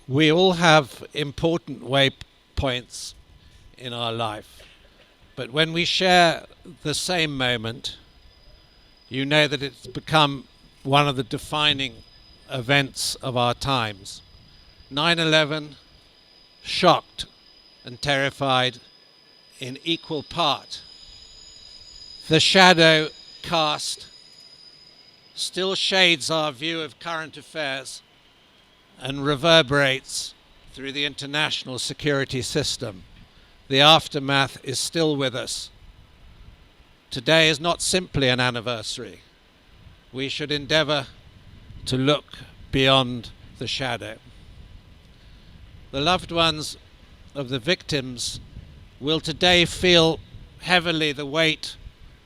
We all have important waypoints in our life, but when we share the same moment, you know that it's become one of the defining events of our times. 9/11 shocked and terrified in equal part. The shadow cast still shades our view of current affairs and reverberates through the international security system. The aftermath is still with us. Today is not simply an anniversary. We should endeavour to look beyond the shadow. The loved ones of the victims will today feel heavily the weight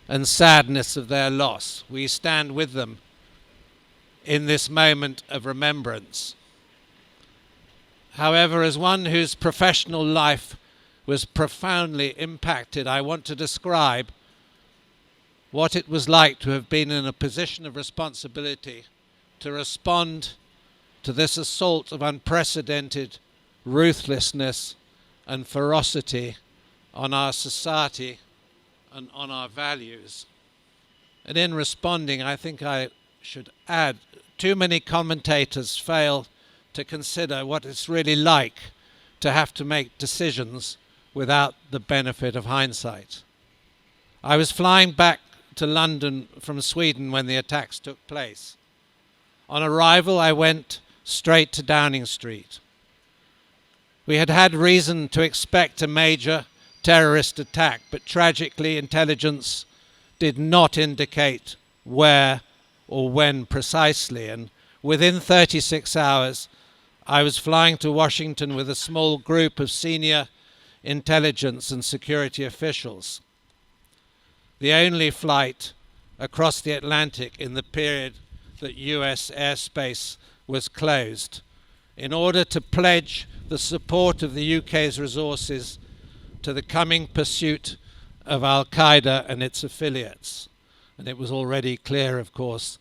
and sadness of their loss. We stand with them in this moment of remembrance. However, as one whose professional life was profoundly impacted, I want to describe what it was like to have been in a position of responsibility to respond to this assault of unprecedented ruthlessness and ferocity on our society and on our values. And in responding, I think I should add, too many commentators fail to consider what it's really like to have to make decisions without the benefit of hindsight. I was flying back to London from Sweden when the attacks took place. On arrival, I went straight to Downing Street. We had had reason to expect a major terrorist attack, but tragically, intelligence did not indicate where or when precisely, and within 36 hours, I was flying to Washington with a small group of senior intelligence and security officials. The only flight across the Atlantic in the period that US airspace was closed, in order to pledge the support of the UK's resources to the coming pursuit of Al-Qaeda and its affiliates. And it was already clear, of course,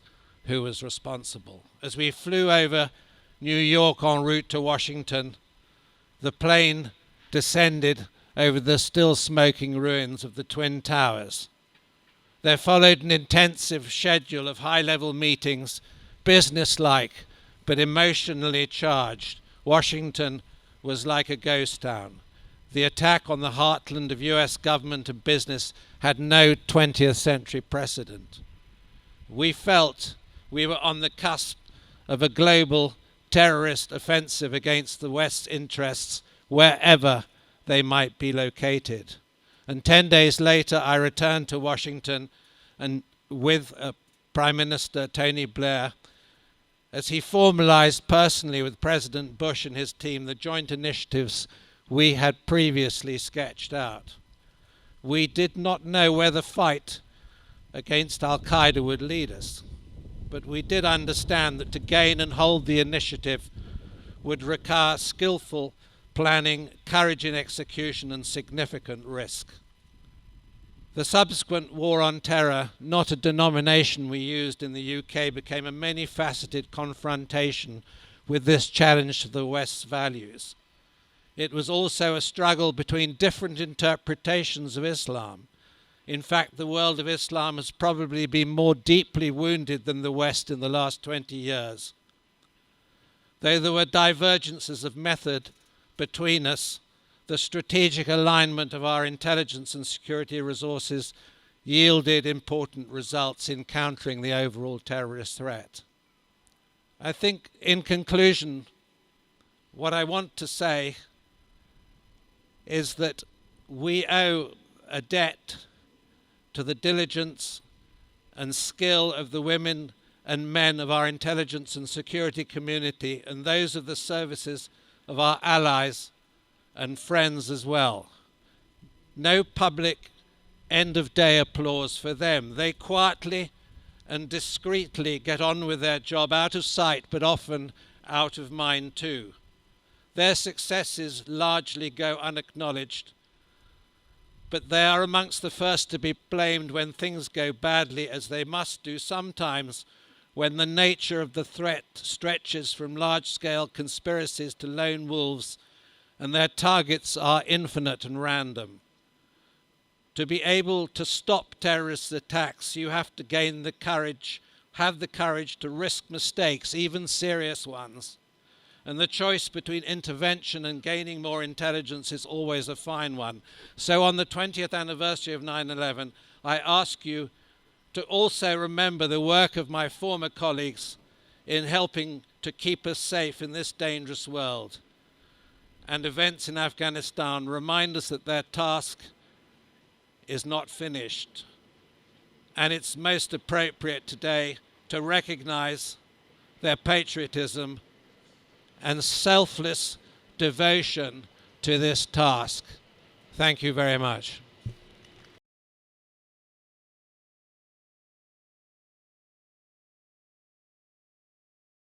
who was responsible. As we flew over New York en route to Washington, the plane descended over the still smoking ruins of the Twin Towers. There followed an intensive schedule of high-level meetings, businesslike but emotionally charged. Washington was like a ghost town. The attack on the heartland of US government and business had no 20th century precedent. We felt we were on the cusp of a global terrorist offensive against the West's interests wherever they might be located. And 10 days later, I returned to Washington and with Prime Minister Tony Blair as he formalized personally with President Bush and his team the joint initiatives we had previously sketched out. We did not know where the fight against Al-Qaeda would lead us, but we did understand that to gain and hold the initiative would require skillful planning, courage in execution, and significant risk. The subsequent war on terror, not a denomination we used in the UK, became a many-faceted confrontation with this challenge to the West's values. It was also a struggle between different interpretations of Islam. In fact, the world of Islam has probably been more deeply wounded than the West in the last 20 years. Though there were divergences of method between us, the strategic alignment of our intelligence and security resources yielded important results in countering the overall terrorist threat. I think, in conclusion, what I want to say is that we owe a debt to the diligence and skill of the women and men of our intelligence and security community and those of the services of our allies and friends as well. No public end-of-day applause for them. They quietly and discreetly get on with their job out of sight, but often out of mind too. Their successes largely go unacknowledged, but they are amongst the first to be blamed when things go badly, as they must do sometimes when the nature of the threat stretches from large-scale conspiracies to lone wolves and their targets are infinite and random. To be able to stop terrorist attacks, you have to have the courage to risk mistakes, even serious ones. And the choice between intervention and gaining more intelligence is always a fine one. So on the 20th anniversary of 9/11, I ask you to also remember the work of my former colleagues in helping to keep us safe in this dangerous world. And events in Afghanistan remind us that their task is not finished. And it's most appropriate today to recognize their patriotism and selfless devotion to this task. Thank you very much.